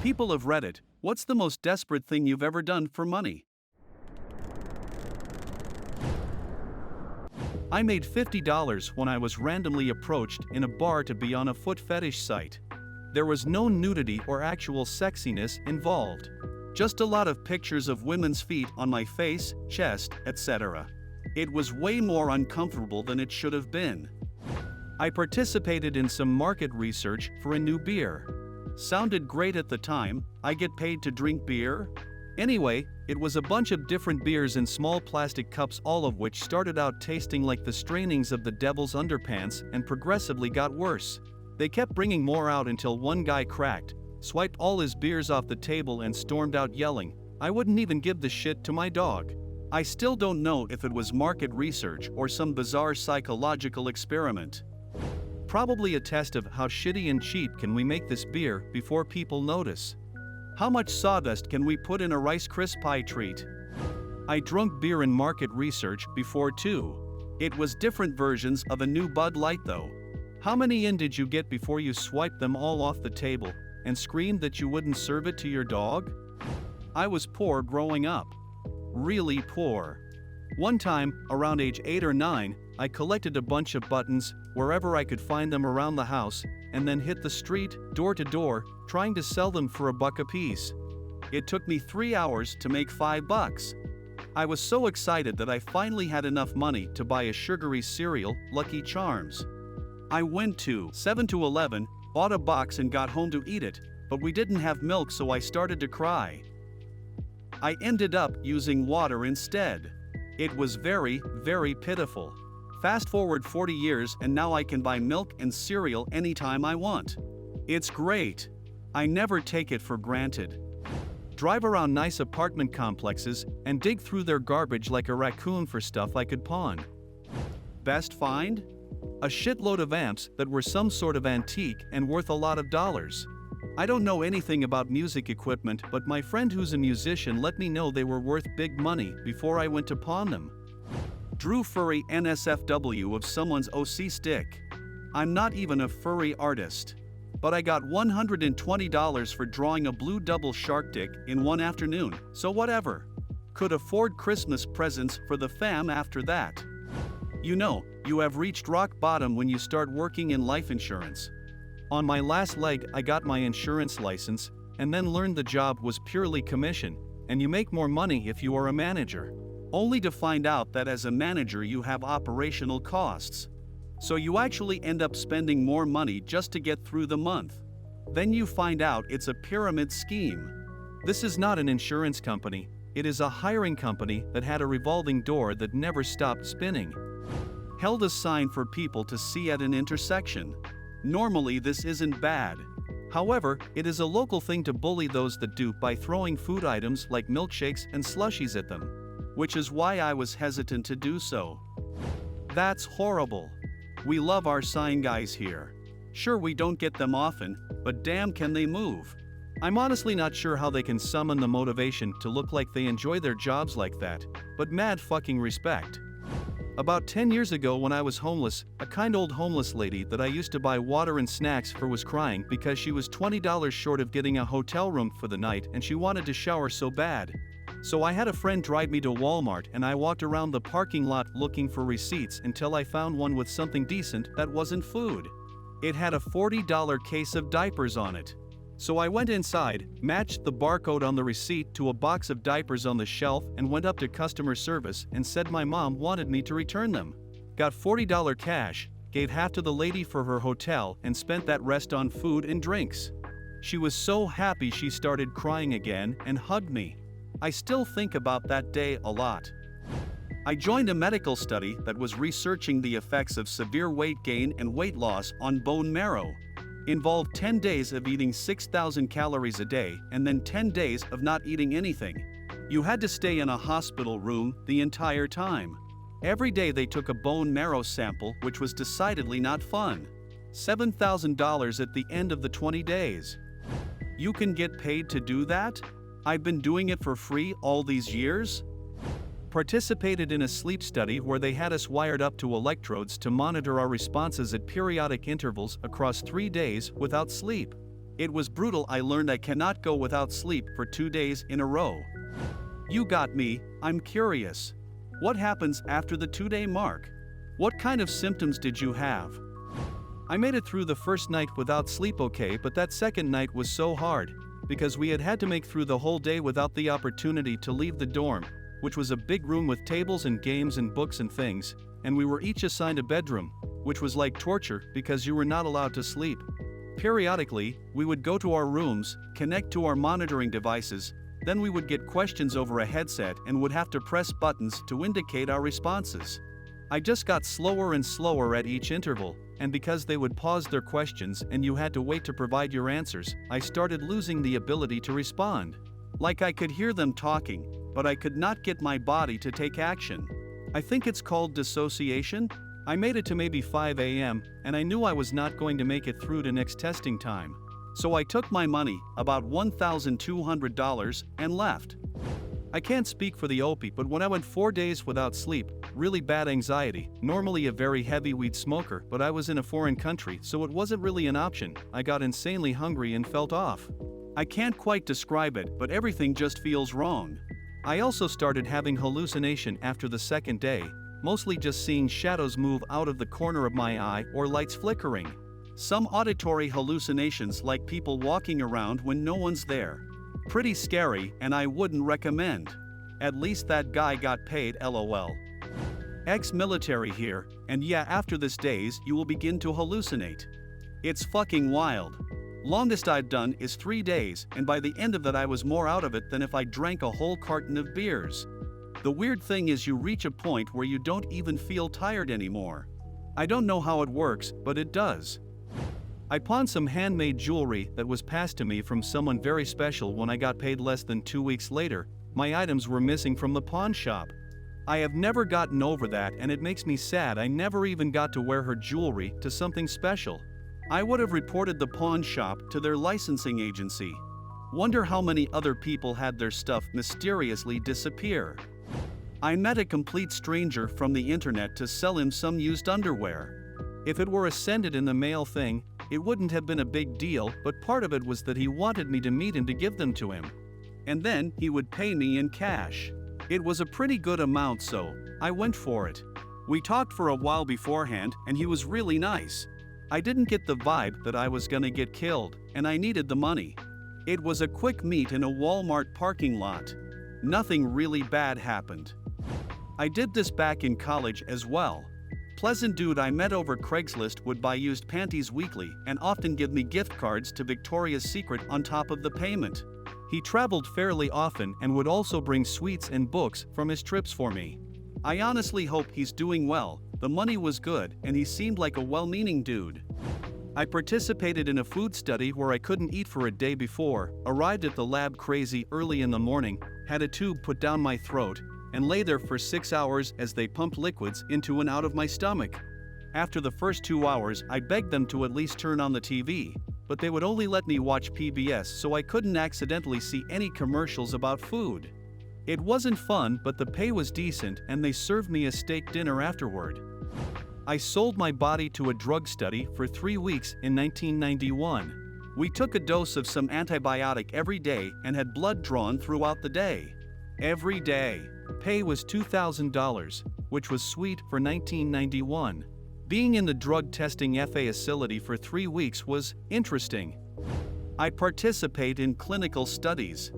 People of Reddit, what's the most desperate thing you've ever done for money? I made $50 when I was randomly approached in a bar to be on a foot fetish site. There was no nudity or actual sexiness involved. Just a lot of pictures of women's feet on my face, chest, etc. It was way more uncomfortable than it should have been. I participated in some market research for a new beer. Sounded great at the time. I get paid to drink beer? Anyway, it was a bunch of different beers in small plastic cups, all of which started out tasting like the strainings of the devil's underpants and progressively got worse. They kept bringing more out until one guy cracked, swiped all his beers off the table and stormed out yelling, "I wouldn't even give the shit to my dog." I still don't know if it was market research or some bizarre psychological experiment. Probably a test of how shitty and cheap can we make this beer before people notice. How much sawdust can we put in a Rice Crisp pie treat? I drunk beer in market research before too. It was different versions of a new Bud Light though. How many in did you get before you swiped them all off the table and screamed that you wouldn't serve it to your dog? I was poor growing up. Really poor. One time, around age 8 or 9, I collected a bunch of buttons, wherever I could find them around the house, and then hit the street, door to door, trying to sell them for $1 a piece. It took me 3 hours to make $5. I was so excited that I finally had enough money to buy a sugary cereal, Lucky Charms. I went to 7-Eleven, bought a box and got home to eat it, but we didn't have milk, so I started to cry. I ended up using water instead. It was very, very pitiful. Fast forward 40 years and now I can buy milk and cereal anytime I want. It's great. I never take it for granted. Drive around nice apartment complexes and dig through their garbage like a raccoon for stuff I could pawn. Best find? A shitload of amps that were some sort of antique and worth a lot of dollars. I don't know anything about music equipment, but my friend who's a musician let me know they were worth big money before I went to pawn them. Drew furry NSFW of someone's OC stick. I'm not even a furry artist. But I got $120 for drawing a blue double shark dick in one afternoon, so whatever. Could afford Christmas presents for the fam after that. You know, you have reached rock bottom when you start working in life insurance. On my last leg, I got my insurance license, and then learned the job was purely commission, and you make more money if you are a manager. Only to find out that as a manager you have operational costs. So you actually end up spending more money just to get through the month. Then you find out it's a pyramid scheme. This is not an insurance company, it is a hiring company that had a revolving door that never stopped spinning. Held a sign for people to see at an intersection. Normally this isn't bad. However, it is a local thing to bully those that do by throwing food items like milkshakes and slushies at them. Which is why I was hesitant to do so. That's horrible. We love our sign guys here. Sure, we don't get them often, but damn can they move. I'm honestly not sure how they can summon the motivation to look like they enjoy their jobs like that, but mad fucking respect. About 10 years ago when I was homeless, a kind old homeless lady that I used to buy water and snacks for was crying because she was $20 short of getting a hotel room for the night and she wanted to shower so bad. So I had a friend drive me to Walmart and I walked around the parking lot looking for receipts until I found one with something decent that wasn't food. It had a $40 case of diapers on it. So I went inside, matched the barcode on the receipt to a box of diapers on the shelf and went up to customer service and said my mom wanted me to return them. Got $40 cash, gave half to the lady for her hotel and spent that rest on food and drinks. She was so happy she started crying again and hugged me. I still think about that day a lot. I joined a medical study that was researching the effects of severe weight gain and weight loss on bone marrow. Involved 10 days of eating 6,000 calories a day and then 10 days of not eating anything. You had to stay in a hospital room the entire time. Every day they took a bone marrow sample, which was decidedly not fun. $7,000 at the end of the 20 days. You can get paid to do that? I've been doing it for free all these years? Participated in a sleep study where they had us wired up to electrodes to monitor our responses at periodic intervals across 3 days without sleep. It was brutal. I learned I cannot go without sleep for 2 days in a row. You got me. I'm curious. What happens after the 2-day mark? What kind of symptoms did you have? I made it through the first night without sleep okay, but that second night was so hard, because we had to make through the whole day without the opportunity to leave the dorm, which was a big room with tables and games and books and things, and we were each assigned a bedroom, which was like torture because you were not allowed to sleep. Periodically, we would go to our rooms, connect to our monitoring devices, then we would get questions over a headset and would have to press buttons to indicate our responses. I just got slower and slower at each interval, and because they would pause their questions and you had to wait to provide your answers, I started losing the ability to respond. Like I could hear them talking, but I could not get my body to take action. I think it's called dissociation. I made it to maybe 5 a.m., and I knew I was not going to make it through to next testing time. So I took my money, about $1,200, and left. I can't speak for the OP, but when I went 4 days without sleep, really bad anxiety, normally a very heavy weed smoker, but I was in a foreign country, so it wasn't really an option. I got insanely hungry and felt off. I can't quite describe it, but everything just feels wrong. I also started having hallucination after the second day, mostly just seeing shadows move out of the corner of my eye or lights flickering. Some auditory hallucinations like people walking around when no one's there. Pretty scary, and I wouldn't recommend. At least that guy got paid, lol. Ex-military here, and yeah, after this days you will begin to hallucinate. It's fucking wild. Longest I've done is 3 days, and by the end of that I was more out of it than if I drank a whole carton of beers. The weird thing is you reach a point where you don't even feel tired anymore. I don't know how it works, but it does. I pawned some handmade jewelry that was passed to me from someone very special. When I got paid less than 2 weeks later, my items were missing from the pawn shop. I have never gotten over that, and it makes me sad I never even got to wear her jewelry to something special. I would have reported the pawn shop to their licensing agency. Wonder how many other people had their stuff mysteriously disappear. I met a complete stranger from the internet to sell him some used underwear. If it were a send it in the mail thing, it wouldn't have been a big deal, but part of it was that he wanted me to meet him to give them to him. And then he would pay me in cash. It was a pretty good amount, so I went for it. We talked for a while beforehand, and he was really nice. I didn't get the vibe that I was gonna get killed, and I needed the money. It was a quick meet in a Walmart parking lot. Nothing really bad happened. I did this back in college as well. Pleasant dude I met over Craigslist would buy used panties weekly and often give me gift cards to Victoria's Secret on top of the payment. He traveled fairly often and would also bring sweets and books from his trips for me. I honestly hope he's doing well. The money was good and he seemed like a well-meaning dude. I participated in a food study where I couldn't eat for a day before, arrived at the lab crazy early in the morning, had a tube put down my throat, and lay there for 6 hours as they pumped liquids into and out of my stomach. After the first 2 hours, I begged them to at least turn on the TV, but they would only let me watch PBS so I couldn't accidentally see any commercials about food. It wasn't fun, but the pay was decent and they served me a steak dinner afterward. I sold my body to a drug study for 3 weeks in 1991. We took a dose of some antibiotic every day and had blood drawn throughout the day. Every day. Pay was $2,000, which was sweet for 1991. Being in the drug testing FA facility for 3 weeks was interesting. I participate in clinical studies.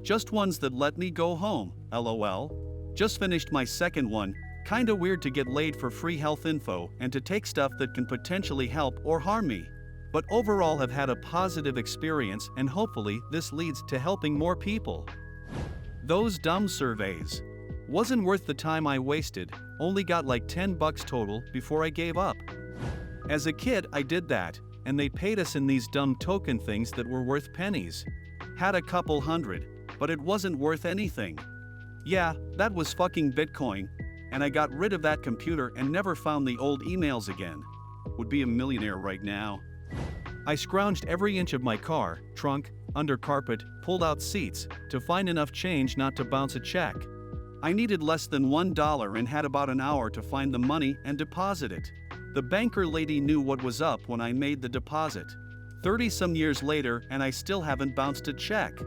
Just ones that let me go home, lol. Just finished my second one. Kinda weird to get laid for free health info and to take stuff that can potentially help or harm me. But overall have had a positive experience and hopefully this leads to helping more people. Those dumb surveys. Wasn't worth the time I wasted, only got like $10 total before I gave up. As a kid I did that, and they paid us in these dumb token things that were worth pennies. Had a couple hundred, but it wasn't worth anything. Yeah, that was fucking Bitcoin, and I got rid of that computer and never found the old emails again. Would be a millionaire right now. I scrounged every inch of my car, trunk, under carpet, pulled out seats, to find enough change not to bounce a check. I needed less than $1 and had about an hour to find the money and deposit it. The banker lady knew what was up when I made the deposit. 30-some years later and I still haven't bounced a check.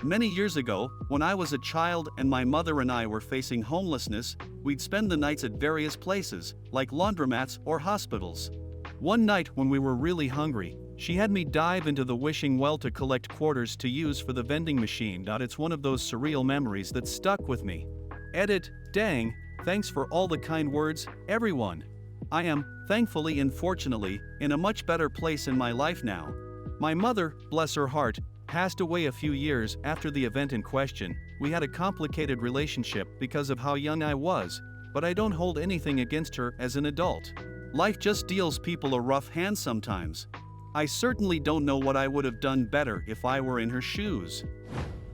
Many years ago, when I was a child and my mother and I were facing homelessness, we'd spend the nights at various places, like laundromats or hospitals. One night when we were really hungry, she had me dive into the wishing well to collect quarters to use for the vending machine. It's one of those surreal memories that stuck with me. Edit, dang, thanks for all the kind words, everyone. I am, thankfully and fortunately, in a much better place in my life now. My mother, bless her heart, passed away a few years after the event in question. We had a complicated relationship because of how young I was, but I don't hold anything against her as an adult. Life just deals people a rough hand sometimes. I certainly don't know what I would have done better if I were in her shoes.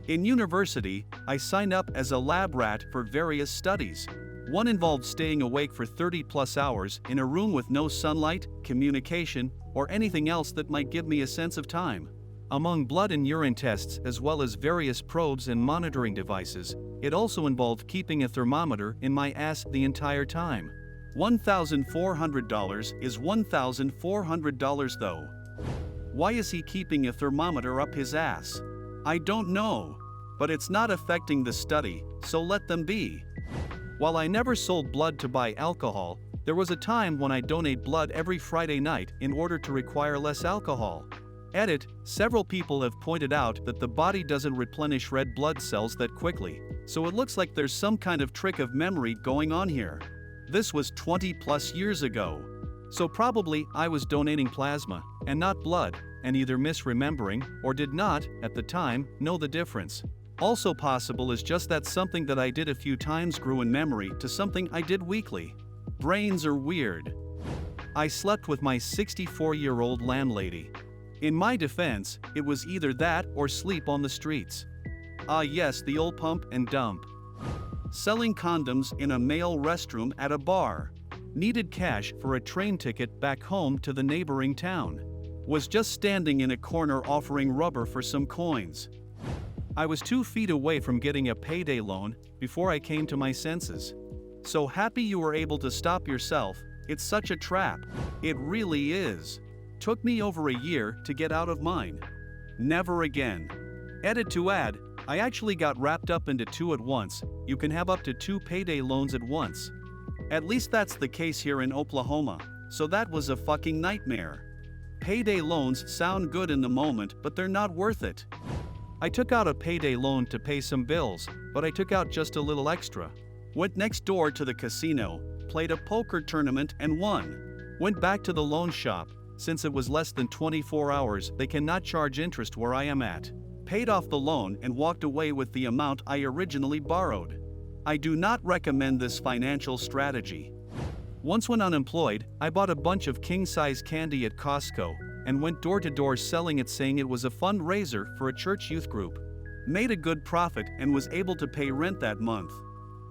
In university, I signed up as a lab rat for various studies. One involved staying awake for 30+ hours in a room with no sunlight, communication, or anything else that might give me a sense of time. Among blood and urine tests as well as various probes and monitoring devices, it also involved keeping a thermometer in my ass the entire time. $1,400 is $1,400 though. Why is he keeping a thermometer up his ass? I don't know. But it's not affecting the study, so let them be. While I never sold blood to buy alcohol, there was a time when I donate blood every Friday night in order to require less alcohol. Edit, several people have pointed out that the body doesn't replenish red blood cells that quickly, so it looks like there's some kind of trick of memory going on here. This was 20+ years ago. So probably I was donating plasma, and not blood, and either misremembering, or did not, at the time, know the difference. Also possible is just that something that I did a few times grew in memory to something I did weekly. Brains are weird. I slept with my 64-year-old landlady. In my defense, it was either that or sleep on the streets. Ah yes, the old pump and dump. Selling condoms in a male restroom at a bar. Needed cash for a train ticket back home to the neighboring town. Was just standing in a corner offering rubber for some coins. I was 2 feet away from getting a payday loan before I came to my senses. So happy you were able to stop yourself. It's such a trap. It really is. Took me over a year to get out of mine. Never again. Edit to add, I actually got wrapped up into 2 at once. You can have up to 2 payday loans at once. At least that's the case here in Oklahoma, so that was a fucking nightmare. Payday loans sound good in the moment, but they're not worth it. I took out a payday loan to pay some bills, but I took out just a little extra. Went next door to the casino, played a poker tournament and won. Went back to the loan shop. Since it was less than 24 hours, they cannot charge interest where I am at. Paid off the loan and walked away with the amount I originally borrowed. I do not recommend this financial strategy. Once when unemployed, I bought a bunch of king-size candy at Costco and went door to door selling it, saying it was a fundraiser for a church youth group. Made a good profit and was able to pay rent that month.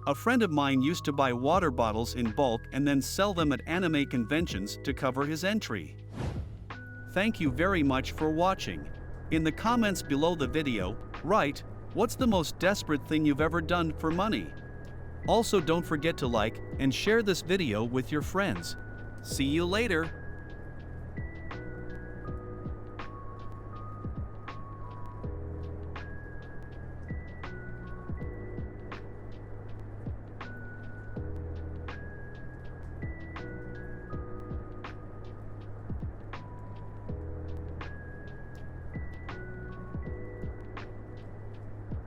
A friend of mine used to buy water bottles in bulk and then sell them at anime conventions to cover his entry. Thank you very much for watching. In the comments below the video, write, what's the most desperate thing you've ever done for money? Also don't forget to like and share this video with your friends. See you later.